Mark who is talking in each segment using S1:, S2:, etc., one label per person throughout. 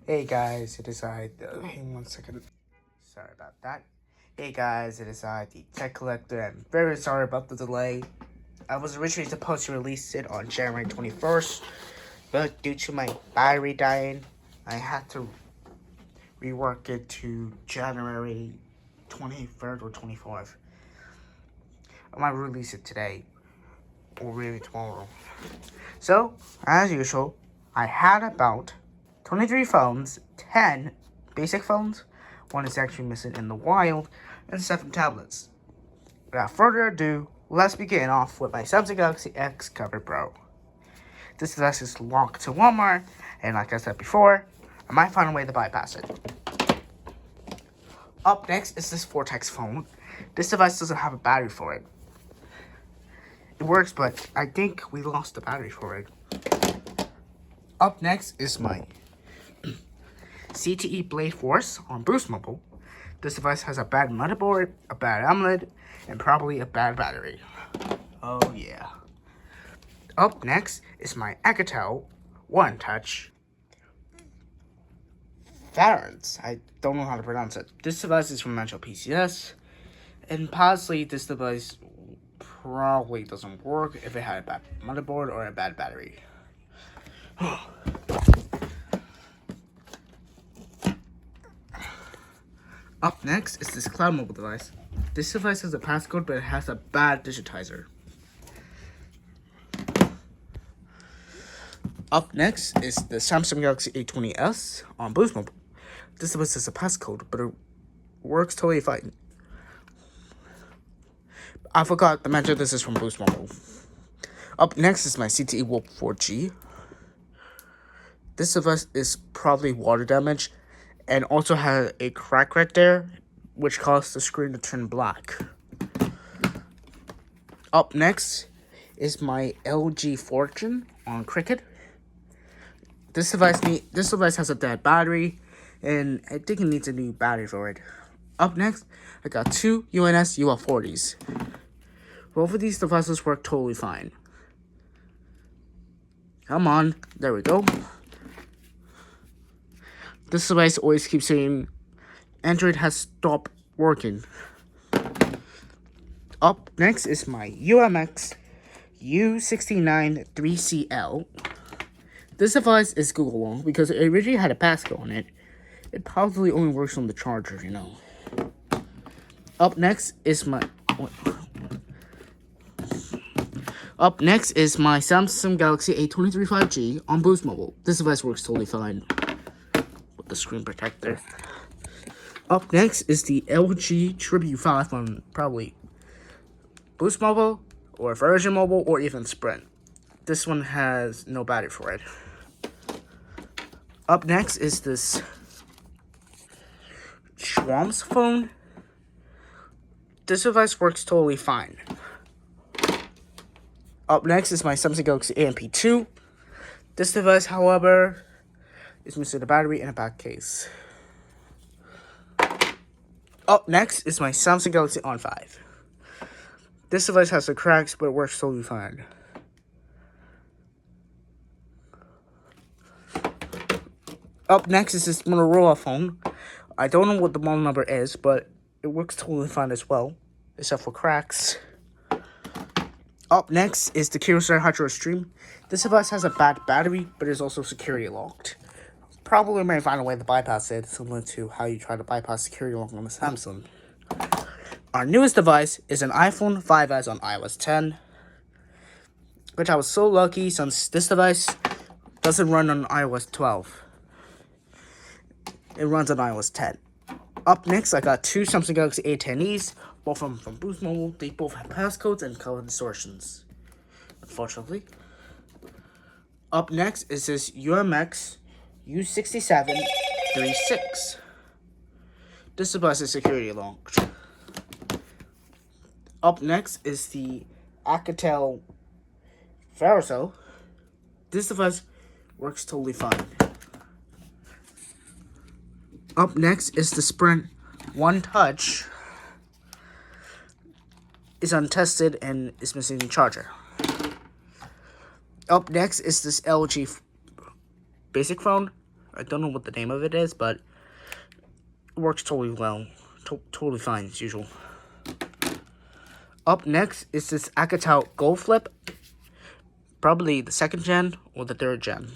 S1: Hey guys, it is hang on one second. Sorry about that. Hey guys, it is the Tech Collector. I'm very sorry about the delay. I was originally supposed to release it on January 21st, but due to my battery dying, I had to rework it to January 23rd or 24th. I might release it today, or maybe tomorrow. So, as usual, I had about 23 phones, 10 basic phones, one is actually missing in the wild, and 7 tablets. Without further ado, let's begin off with my Samsung Galaxy X Cover Pro. This device is locked to Walmart, and like I said before, I might find a way to bypass it. Up next is this Vortex phone. This device doesn't have a battery for it. It works, but I think we lost the battery for it. Up next is my CTE Blade Force on Boost Mobile. This device has a bad motherboard, a bad AMOLED, and probably a bad battery. Oh yeah. Up next is my Alcatel One Touch Varens. I don't know how to pronounce it. This device is from Metro PCS, and possibly this device probably doesn't work if it had a bad motherboard or a bad battery. Up next is this Cloud Mobile device. This device has a passcode, but it has a bad digitizer. Up next is the Samsung Galaxy A20s on Boost Mobile. This device has a passcode, but it works totally fine. I forgot to mention this is from Boost Mobile. Up next is my CTE Wolf 4G. This device is probably water damage and also has a crack right there, which caused the screen to turn black. Up next is my LG Fortune on Cricket. This device has a dead battery, and I think it needs a new battery for it. Up next, I got two UNS UF40s. Both of these devices work totally fine. Come on, there we go. This device always keeps saying Android has stopped working. Up next is my UMX U69 3CL. This device is Google owned because it originally had a passcode on it. It probably only works on the charger, you know. Up next is my Samsung Galaxy A23 5G on Boost Mobile. This device works totally fine with the screen protector. Up next is the LG Tribute 5 on probably Boost Mobile or Virgin Mobile or even Sprint. This one has no battery for it. Up next is this Schwam's phone. This device works totally fine. Up next is my Samsung Galaxy AMP2. This device, however, is missing a battery and a back case. Up next is my Samsung Galaxy On 5. This device has some cracks, but it works totally fine. Up next is this Motorola phone. I don't know what the model number is, but it works totally fine as well, except for cracks. Up next is the Kyocera Hydro Stream. This device has a bad battery, but is also security locked. Probably may find a way to bypass it, similar to how you try to bypass security lock on the Samsung. Our newest device is an iPhone 5s on iOS 10, which I was so lucky since this device doesn't run on iOS 12. It runs on iOS 10. Up next, I got two Samsung Galaxy A10es, both of them from Boost Mobile. They both have passcodes and color distortions, unfortunately. Up next is this UMX U67 36. This device is security locked. Up next is the Alcatel Verso. This device works totally fine. Up next is the Sprint One Touch. It's untested and is missing the charger. Up next is this LG basic phone. I don't know what the name of it is, but it works totally well. Totally fine as usual. Up next is this Akatao Gold Flip. Probably the 2nd gen or the 3rd gen.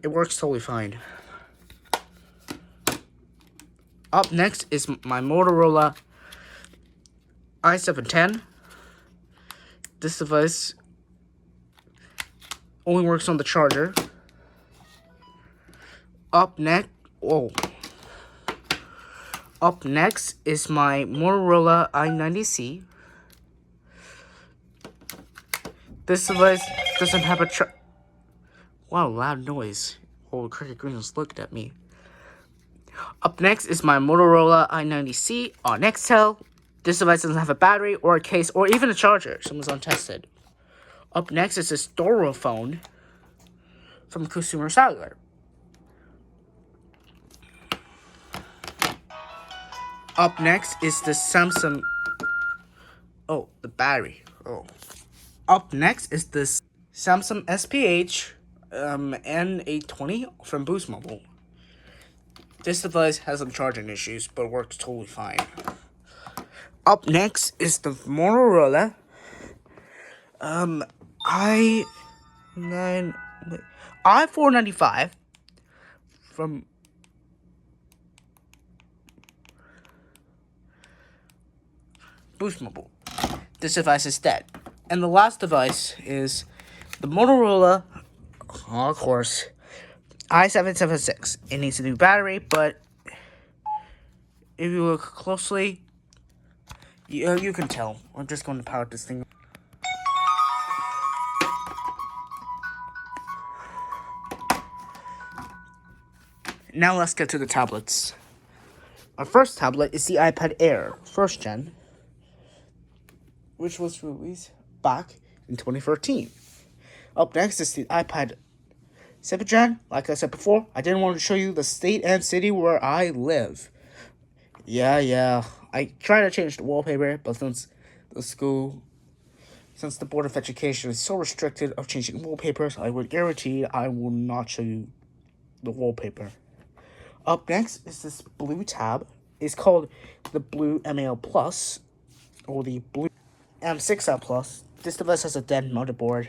S1: It works totally fine. Up next is my Motorola i710. This device only works on the charger. Up next is my Motorola i90C. This device doesn't have a wow, loud noise. Oh, Cricket Green was looking at me. Up next is my Motorola i90C on Nextel. This device doesn't have a battery or a case or even a charger. Someone's untested. Up next is this Doro phone from Consumer Cellular. Up next is the Samsung. Oh, the battery. Oh. Up next is this Samsung SPH N820 from Boost Mobile. This device has some charging issues, but works totally fine. Up next is the Motorola i495 from Boost Mobile. This device is dead. And the last device is the Motorola, of course, i776. It needs a new battery, but if you look closely, you can tell. I'm just going to power this thing. Now let's get to the tablets. Our first tablet is the iPad Air 1st gen, which was released back in 2013. Up next is the iPad 2nd gen. Like I said before, I didn't want to show you the state and city where I live. Yeah. I tried to change the wallpaper, but since the Board of Education is so restricted of changing wallpapers, I would guarantee I will not show you the wallpaper. Up next is this blue tab. It's called the Blue MAL Plus, or the Blue M6L Plus. This device has a dead motherboard.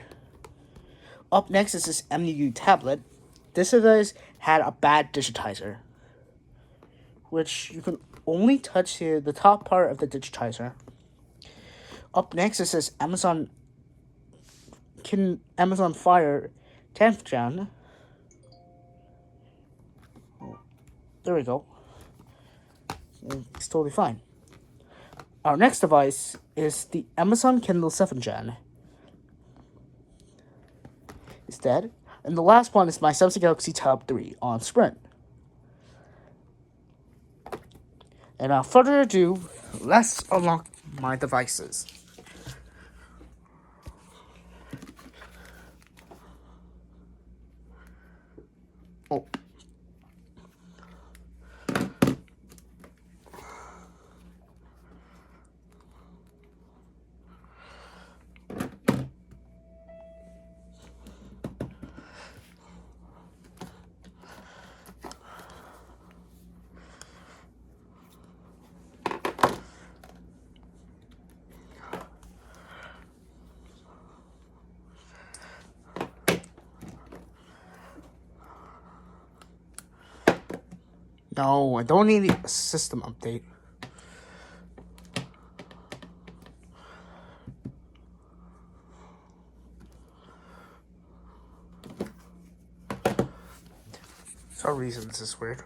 S1: Up next is this MU tablet. This device had a bad digitizer, which you can only touch here the top part of the digitizer. Up next is this Amazon Fire 10th gen. There we go. It's totally fine. Our next device is the Amazon Kindle 7th gen. It's dead. And the last one is my Samsung Galaxy Tab 3 on Sprint. And without further ado, let's unlock my devices. Oh. No, I don't need a system update. For some reason this is weird.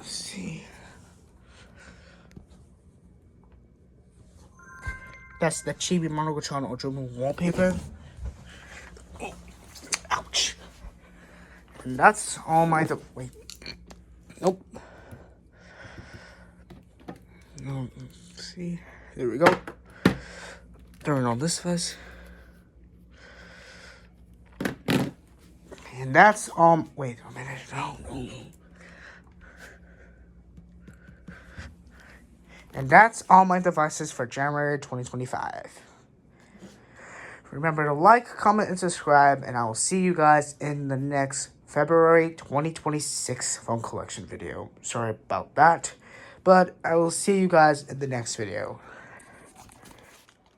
S1: See, that's the Chibi Monogatron original wallpaper. Oh, ouch! And that's all my wait. Nope. See, There we go. Turn on this fuzz. And that's wait a minute. No. And that's all my devices for January 2025. Remember to like, comment, and subscribe, and I will see you guys in the next February 2026 phone collection video. Sorry about that, but I will see you guys in the next video.